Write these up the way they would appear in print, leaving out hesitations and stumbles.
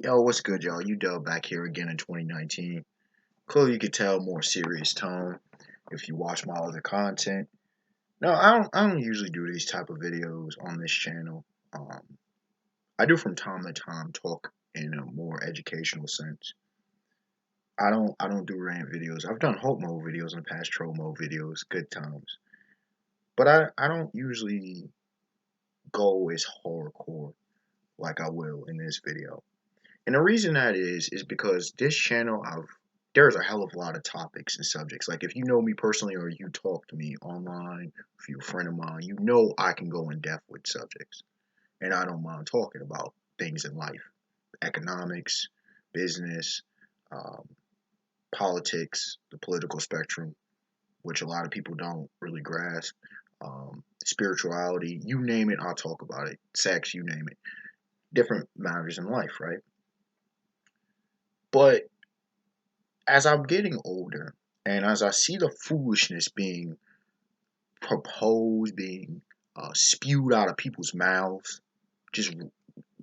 Yo, what's good, y'all? UW back here again in 2019. Clearly, you could tell more serious tone if you watch my other content. No, I don't usually do these type of videos on this channel. I do from time to time talk in a more educational sense. I don't do rant videos. I've done hope mode videos in the past, troll mode videos, good times. But I don't usually go as hardcore like I will in this video. And the reason that is because this channel, there's a hell of a lot of topics and subjects. Like if you know me personally or you talk to me online, if you're a friend of mine, you know I can go in depth with subjects. And I don't mind talking about things in life, economics, business, um, politics, the political spectrum, which a lot of people don't really grasp, spirituality, you name it, I'll talk about it. Sex, you name it. Different matters in life, right? But as I'm getting older and as I see the foolishness being proposed, being spewed out of people's mouths, just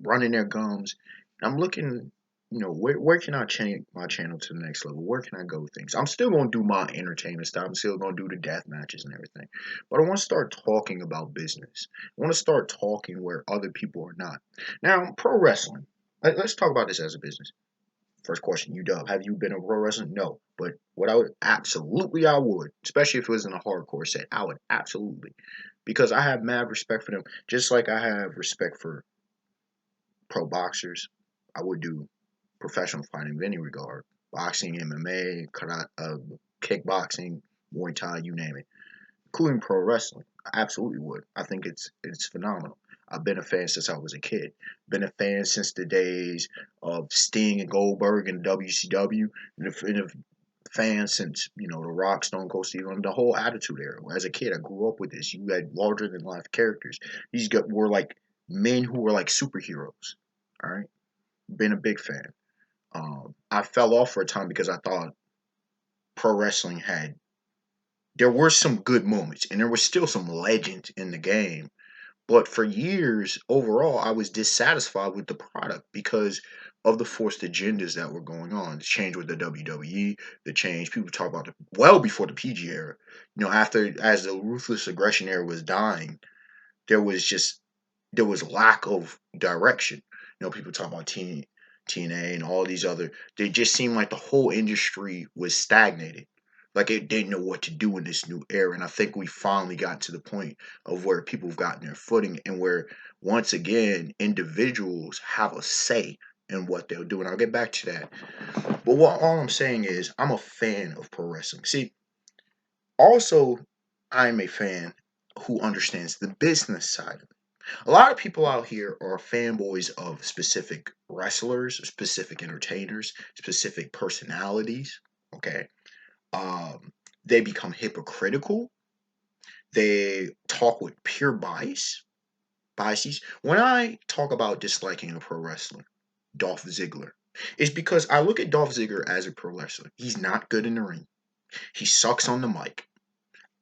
running their gums, I'm looking, where can I change my channel to the next level? Where can I go with things? I'm still going to do my entertainment stuff. I'm still going to do the death matches and everything. But I want to start talking about business. I want to start talking where other people are not. Now, pro wrestling. Let's talk about this as a business. First question, UW, have you been a pro wrestler? No. But what I would, especially if it was in a hardcore set, I would absolutely. Because I have mad respect for them, just like I have respect for pro boxers. I would do professional fighting of any regard. Boxing, MMA, karate, kickboxing, Muay Thai, you name it. Including pro wrestling. I absolutely would. I think it's phenomenal. I've been a fan since I was a kid. Been a fan since the days of Sting and Goldberg and WCW. And a fan since The Rock, Stone Cold Steve, the whole Attitude Era. As a kid, I grew up with this. You had larger than life characters. Were like men who were like superheroes. All right, been a big fan. I fell off for a time because I thought pro wrestling had there were some good moments and there was still some legends in the game. But for years, overall, I was dissatisfied with the product because of the forced agendas that were going on. The change with the WWE, the change people talk about well before the PG era. After as the ruthless aggression era was dying, there was just there was lack of direction. People talk about TNA and all these other. They just seemed like the whole industry was stagnated. Like it didn't know what to do in this new era. And I think we finally got to the point of where people have gotten their footing and where once again individuals have a say in what they'll do. And I'll get back to that. But all I'm saying is I'm a fan of pro wrestling. See, also I'm a fan who understands the business side of it. A lot of people out here are fanboys of specific wrestlers, specific entertainers, specific personalities. Okay. Um, they become hypocritical. They talk with pure biases. When I talk about disliking a pro wrestler, Dolph Ziggler, it's because I look at Dolph Ziggler as a pro wrestler. He's not good in the ring. He sucks on the mic.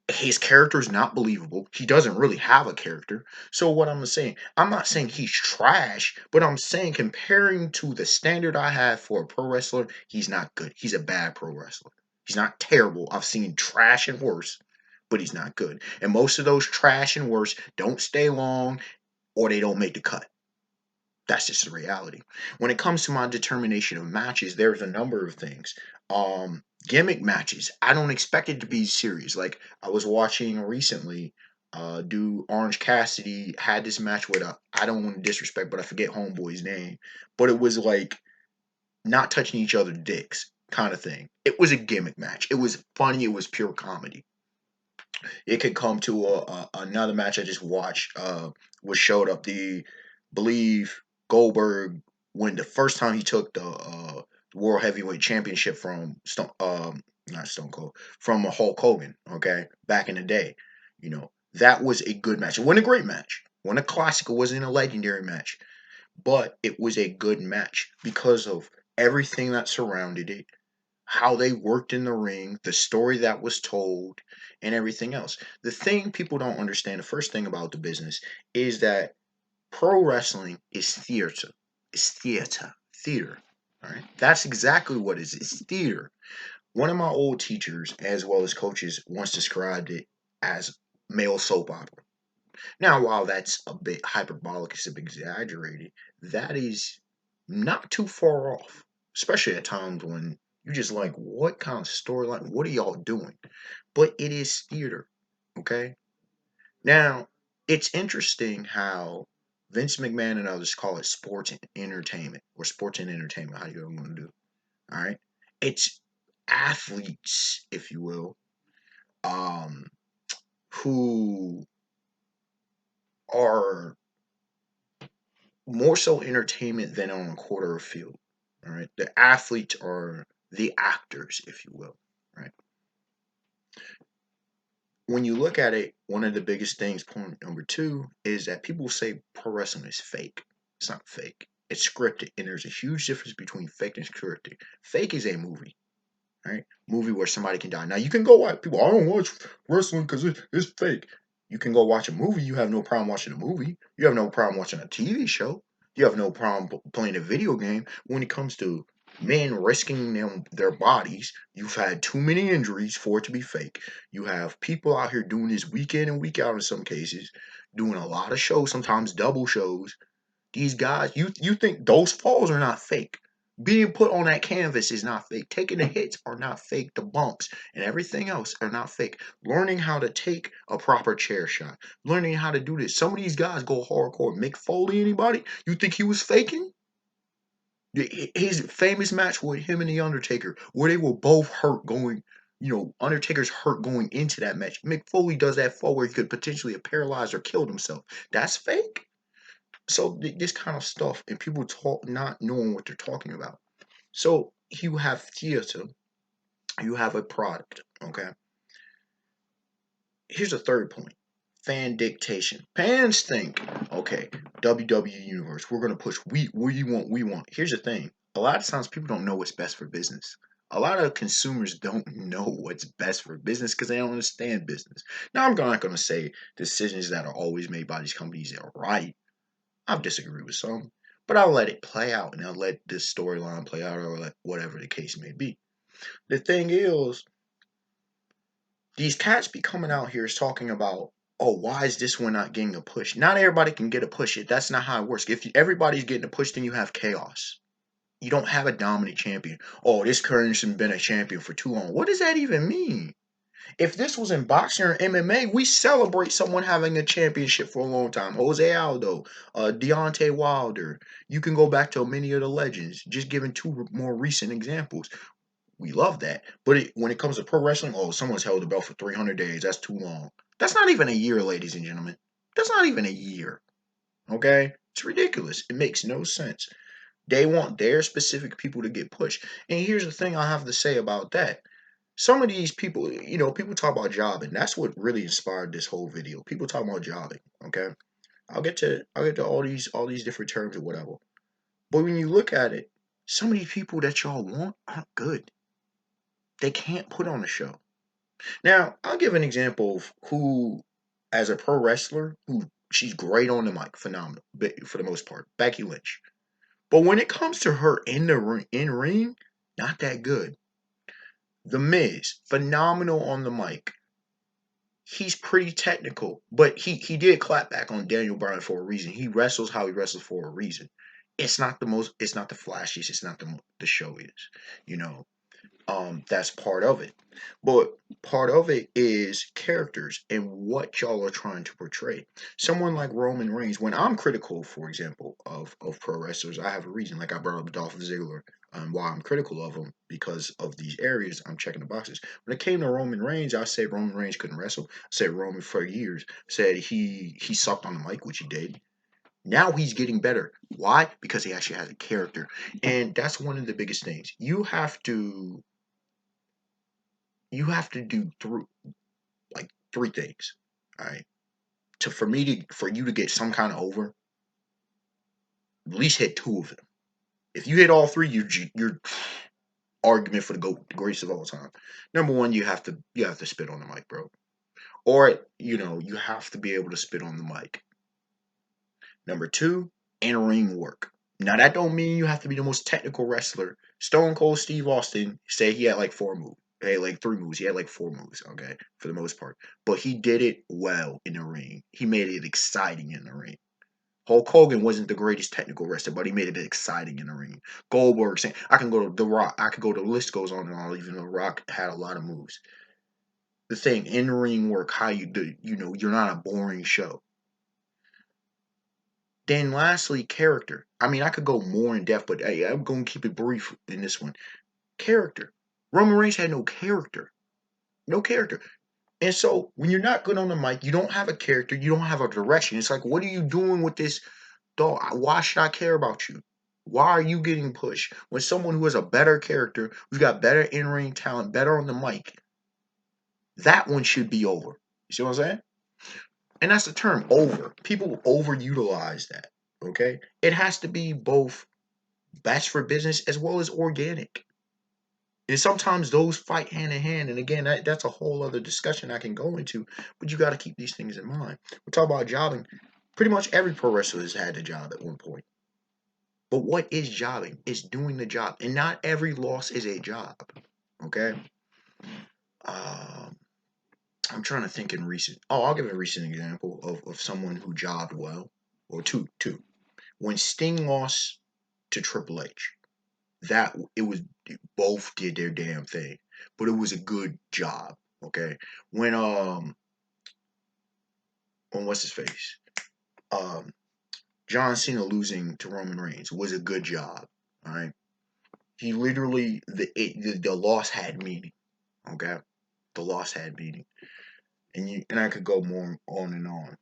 His character is not believable. He doesn't really have a character. So what I'm saying, I'm not saying he's trash, but I'm saying comparing to the standard I have for a pro wrestler, he's not good. He's a bad pro wrestler. He's not terrible. I've seen trash and worse, but he's not good. And most of those trash and worse don't stay long or they don't make the cut. That's just the reality. When it comes to my determination of matches, there's a number of things. Gimmick matches, I don't expect it to be serious. Like I was watching recently, do Orange Cassidy had this match with I don't want to disrespect, but I forget homeboy's name, but it was like not touching each other's dicks kind of thing. It was a gimmick match. It was funny. It was pure comedy. It could come to another match I just watched. Was showed up the believe Goldberg when the first time he took the World Heavyweight Championship from not Stone Cold from Hulk Hogan. Okay, back in the day, that was a good match. It wasn't a great match. It wasn't a classic. It wasn't a legendary match, but it was a good match because of everything that surrounded it, how they worked in the ring, the story that was told, and everything else. The thing people don't understand, the first thing about the business is that pro wrestling is theater. It's theater. theater. All right, that's exactly what it is. It's theater. One of my old teachers, as well as coaches, once described it as male soap opera. Now, while that's a bit hyperbolic, it's a bit exaggerated, that is not too far off, especially at times when you're just like, what kind of storyline? What are y'all doing? But it is theater, okay? Now, it's interesting how Vince McMahon and others call it sports and entertainment or sports and entertainment, how you want to do. All right. It's athletes, if you will, um, who are more so entertainment than on a quarter of field. All right. The athletes are the actors, if you will. Right. When you look at it, one of the biggest things, point number two, is that people say pro wrestling is fake. It's not fake. It's scripted, and there's a huge difference between fake and scripted. Fake is a movie, right? Movie where somebody can die. Now you can go watch people. I don't watch wrestling because it's fake. You can go watch a movie. You have no problem watching a movie. You have no problem watching a TV show. You have no problem playing a video game. When it comes to men risking their bodies, you've had too many injuries for it to be fake. You have people out here doing this week in and week out in some cases, doing a lot of shows, sometimes double shows. These guys, you think those falls are not fake. Being put on that canvas is not fake. Taking the hits are not fake. The bumps and everything else are not fake. Learning how to take a proper chair shot. Learning how to do this. Some of these guys go hardcore. Mick Foley, anybody? You think he was faking? His famous match with him and The Undertaker, where they were both hurt going, Undertaker's hurt going into that match. Mick Foley does that fall where he could potentially have paralyzed or killed himself. That's fake. So this kind of stuff, and people talk not knowing what they're talking about. So you have theater, you have a product. Okay. Here's a third point: fan dictation. Fans think, okay, WWE Universe, we're gonna push. We want. Here's the thing: a lot of times people don't know what's best for business. A lot of consumers don't know what's best for business because they don't understand business. Now, I'm not going to say decisions that are always made by these companies are right. I'll disagree with some, but I'll let it play out and I'll let this storyline play out or let whatever the case may be. The thing is, these cats be coming out here talking about, oh, why is this one not getting a push? Not everybody can get a push. That's not how it works. If everybody's getting a push, then you have chaos. You don't have a dominant champion. Oh, this Curren's been a champion for too long. What does that even mean? If this was in boxing or MMA, we celebrate someone having a championship for a long time. Jose Aldo, Deontay Wilder. You can go back to many of the legends. Just giving two more recent examples. We love that. But when it comes to pro wrestling, oh, someone's held the belt for 300 days. That's too long. That's not even a year, ladies and gentlemen. That's not even a year. Okay? It's ridiculous. It makes no sense. They want their specific people to get pushed. And here's the thing I have to say about that. Some of these people, people talk about jobbing. That's what really inspired this whole video. People talk about jobbing. Okay, I'll get to all these different terms or whatever. But when you look at it, some of these people that y'all want aren't good. They can't put on a show. Now, I'll give an example of who, as a pro wrestler, who she's great on the mic, phenomenal, but for the most part, Becky Lynch. But when it comes to her in ring, not that good. The Miz, phenomenal on the mic. He's pretty technical, but he did clap back on Daniel Bryan for a reason. He wrestles how he wrestles for a reason. It's not the flashiest, it's not the showiest, you know. That's part of it. But part of it is characters and what y'all are trying to portray. Someone like Roman Reigns, when I'm critical, for example, of pro wrestlers, I have a reason. Like I brought up Dolph Ziggler, why I'm critical of him because of these areas. I'm checking the boxes. When it came to Roman Reigns, I said Roman Reigns couldn't wrestle. I said Roman for years said he sucked on the mic, which he did. Now he's getting better. Why? Because he actually has a character, and that's one of the biggest things. You have to do through like three things. All right. For you to get some kind of over, at least hit two of them. If you hit all three, you're argument for the greatest of all time. Number one, you have to spit on the mic, bro. Or you have to be able to spit on the mic. Number two, in ring work. Now that don't mean you have to be the most technical wrestler. Stone Cold Steve Austin say he had like 4 moves. Hey, like 3 moves. He had like 4 moves, okay, for the most part. But he did it well in the ring. He made it exciting in the ring. Hulk Hogan wasn't the greatest technical wrestler, but he made it exciting in the ring. Goldberg saying, I can go to The Rock. I could go, the list goes on and on, even though The Rock had a lot of moves. The thing, in ring work, how you do, you're not a boring show. Then lastly, character. I mean, I could go more in depth, but hey, I'm going to keep it brief in this one. Character. Roman Reigns had no character. No character. And so when you're not good on the mic, you don't have a character, you don't have a direction. It's like, what are you doing with this dog? Why should I care about you? Why are you getting pushed? When someone who has a better character, who's got better in-ring talent, better on the mic, that one should be over. You see what I'm saying? And that's the term, over. People overutilize that. Okay? It has to be both best for business as well as organic. And sometimes those fight hand in hand. And again, that's a whole other discussion I can go into, but you got to keep these things in mind. We talk about jobbing. Pretty much every pro wrestler has had a job at one point. But what is jobbing? It's doing the job. And not every loss is a job. Okay? Um, I'm trying to think in recent. Oh, I'll give a recent example of someone who jobbed well. Or two. When Sting lost to Triple H, that it was both did their damn thing, but it was a good job. Okay, when what's his face, um, John Cena losing to Roman Reigns was a good job. All right, he literally the loss had meaning. Okay, the loss had meaning, and I could go more on and on.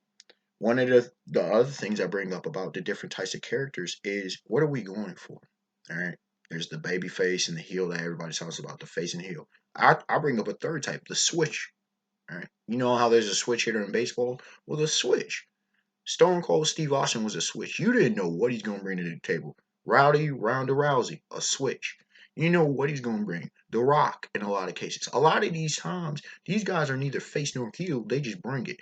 One of the other things I bring up about the different types of characters is what are we going for? All right. There's the baby face and the heel that everybody talks about, the face and heel. I bring up a third type, the switch. All right. You know how there's a switch hitter in baseball? Well, the switch. Stone Cold Steve Austin was a switch. You didn't know what he's going to bring to the table. Rowdy, Ronda Rousey, a switch. You know what he's going to bring. The Rock, in a lot of cases. A lot of these times, these guys are neither face nor heel. They just bring it.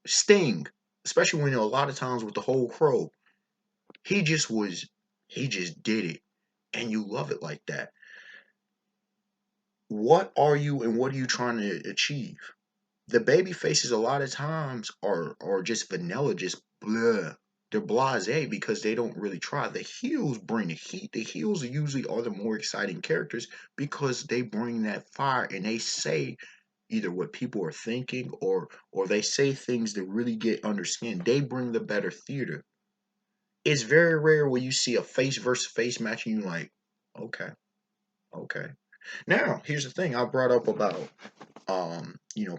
Sting, especially when a lot of times with the whole crow, he just was, he just did it, and you love it like that. What are you and what are you trying to achieve? The baby faces a lot of times are just vanilla, just blah. They're blasé because they don't really try. The heels bring the heat. The heels usually are the more exciting characters because they bring that fire and they say either what people are thinking or they say things that really get under skin. They bring the better theater. It's very rare where you see a face versus face match and you're like, okay, okay. Now, here's the thing I brought up about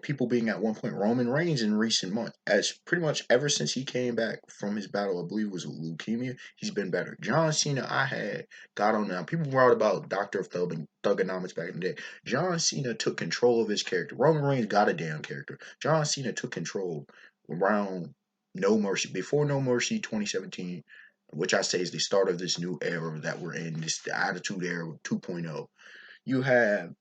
people being at one point Roman Reigns in recent months, as pretty much ever since he came back from his battle, I believe it was with leukemia, he's been better. John Cena, I had got on now. People wrote about Doctor of Thugonomics back in the day. John Cena took control of his character. Roman Reigns got a damn character. John Cena took control around No Mercy, before No Mercy 2017, which I say is the start of this new era that we're in, this the Attitude Era 2.0. You have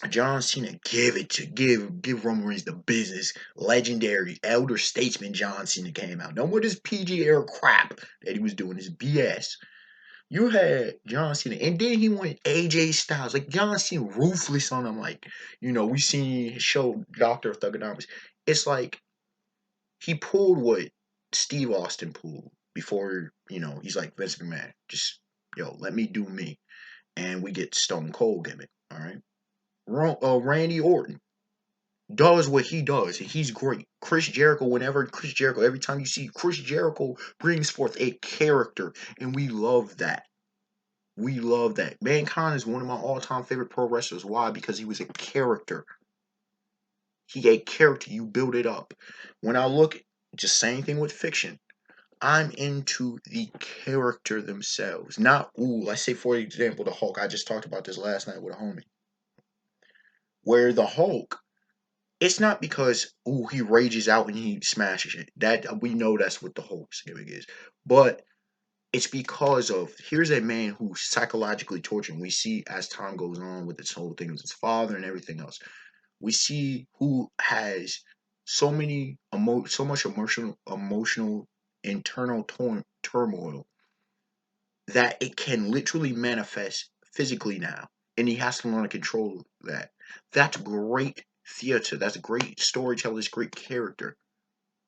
John Cena give Roman Reigns the business. Legendary elder statesman John Cena came out. No more this PG era crap that he was doing. This BS. You had John Cena, and then he went AJ Styles. Like John Cena, ruthless on him. Like we seen his show Doctor of Thugonomics. It's like he pulled what Steve Austin pulled before. He's like Vince McMahon. Just let me do me, and we get Stone Cold gimmick. All right. Randy Orton does what he does. He's great. Every time you see Chris Jericho brings forth a character, and we love that. We love that. Mankind is one of my all-time favorite pro wrestlers. Why? Because he was a character. He a character. You build it up. When I look, just same thing with fiction. I'm into the character themselves. Not, let's say for example, the Hulk. I just talked about this last night with a homie. Where the Hulk, it's not because he rages out and he smashes it. That we know that's what the whole gimmick is. But it's because of here's a man who's psychologically tortured. We see as time goes on with this whole thing with his father and everything else. We see who has so much emotional internal turmoil that it can literally manifest physically now, and he has to learn to control that. That's great theater. That's great storytelling. It's great character.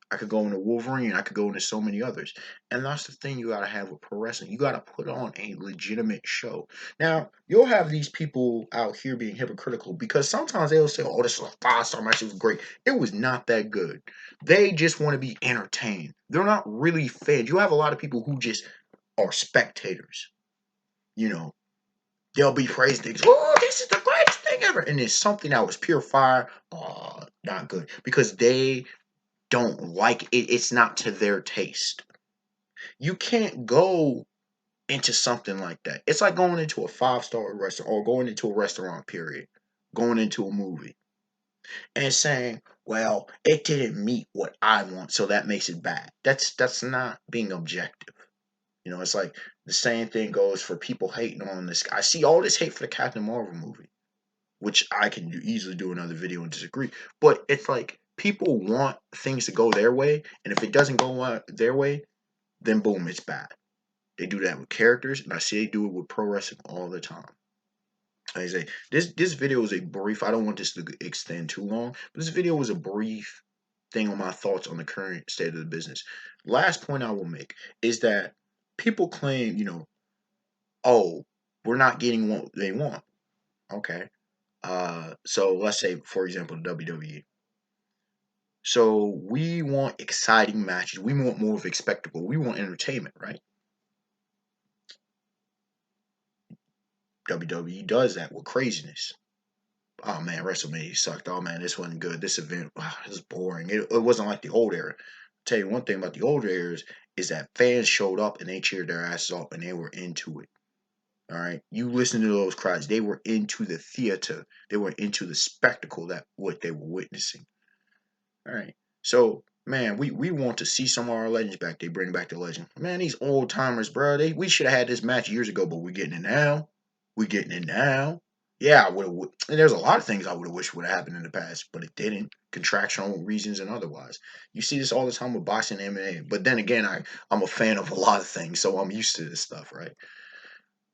I could go into Wolverine. I could go into so many others. And that's the thing you got to have with pro wrestling. You got to put on a legitimate show. Now, you'll have these people out here being hypocritical because sometimes they'll say, oh, this is a 5-star match. It was great. It was not that good. They just want to be entertained. They're not really fans. You have a lot of people who just are spectators. You know, they'll be praising things. Oh, this is the greatest thing ever. And it's something that was pure fire. Oh, not good. Because they don't like it. It's not to their taste. You can't go into something like that. It's like going into a 5-star restaurant or going into a restaurant, period. Going into a movie and saying, well, it didn't meet what I want, so that makes it bad. That's not being objective. You know, it's like the same thing goes for people hating on this. I see all this hate for the Captain Marvel movie, which I can easily do another video and disagree. But it's like people want things to go their way, and if it doesn't go their way, then boom, it's bad. They do that with characters, and I see they do it with pro wrestling all the time. Like I say, this video is a brief. I don't want this to extend too long, but this video was a brief thing on my thoughts on the current state of the business. Last point I will make is that people claim, oh, we're not getting what they want. Okay. So let's say, for example, WWE. So we want exciting matches. We want more of a spectacle. We want entertainment, right? WWE does that with craziness. Oh man, WrestleMania sucked. Oh man, this wasn't good. This event, this is boring. It wasn't like the old era. Tell you one thing about the older eras is that fans showed up and they cheered their asses off and they were into it. All right, you listen to those crowds; they were into the theater. They were into the spectacle that what they were witnessing. All right. So, man, we want to see some of our legends back. They bring back the legend. Man, these old timers, bro. We should have had this match years ago, but we're getting it now. We're getting it now. Yeah, I would have. And there's a lot of things I would have wished would have happened in the past, but it didn't. Contractual reasons and otherwise. You see this all the time with boxing and MMA. But then again, I'm a fan of a lot of things, so I'm used to this stuff, right?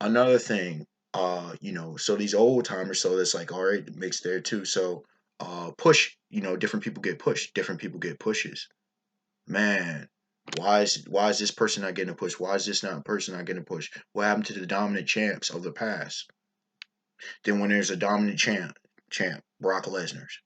Another thing, so these old timers, so it's like, all right, mixed there too. So push, different people get pushed, different people get pushes. Man, why is this person not getting a push? Why is this not person not getting a push? What happened to the dominant champs of the past? Then when there's a dominant champ, Brock Lesnar's.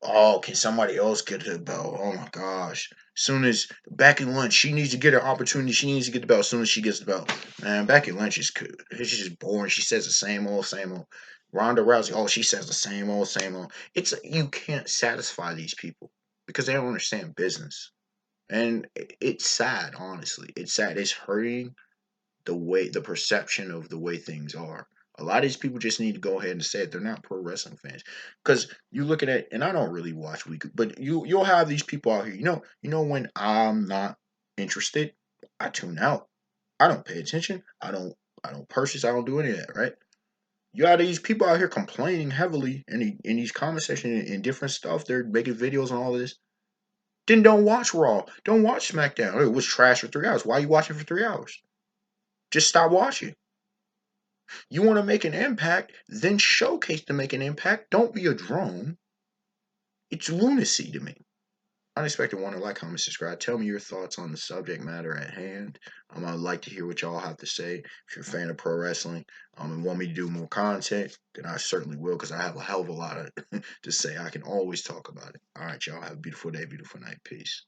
Oh, can somebody else get the belt? Oh my gosh. Soon as Becky Lynch, she needs to get her opportunity. She needs to get the belt as soon as she gets the belt. Man, Becky Lynch is good. It's just boring. She says the same old, same old. Ronda Rousey, oh, she says the same old, same old. It's you can't satisfy these people because they don't understand business. And it's sad, honestly. It's sad. It's hurting the perception of the way things are. A lot of these people just need to go ahead and say it. They're not pro wrestling fans because you look at it, and I don't really watch weekly, but you'll have these people out here. When I'm not interested, I tune out. I don't pay attention. I don't purchase. I don't do any of that. Right? You got these people out here complaining heavily in these comment sections and different stuff. They're making videos and all of this. Then don't watch Raw. Don't watch SmackDown. It was trash for 3 hours. Why are you watching for 3 hours? Just stop watching. You want to make an impact, then showcase to make an impact. Don't be a drone. It's lunacy to me. Unexpected Wonder, like, comment, subscribe. Tell me your thoughts on the subject matter at hand. I'd like to hear what y'all have to say. If you're a fan of pro wrestling and want me to do more content, then I certainly will because I have a hell of a lot to say. I can always talk about it. All right, y'all. Have a beautiful day, beautiful night. Peace.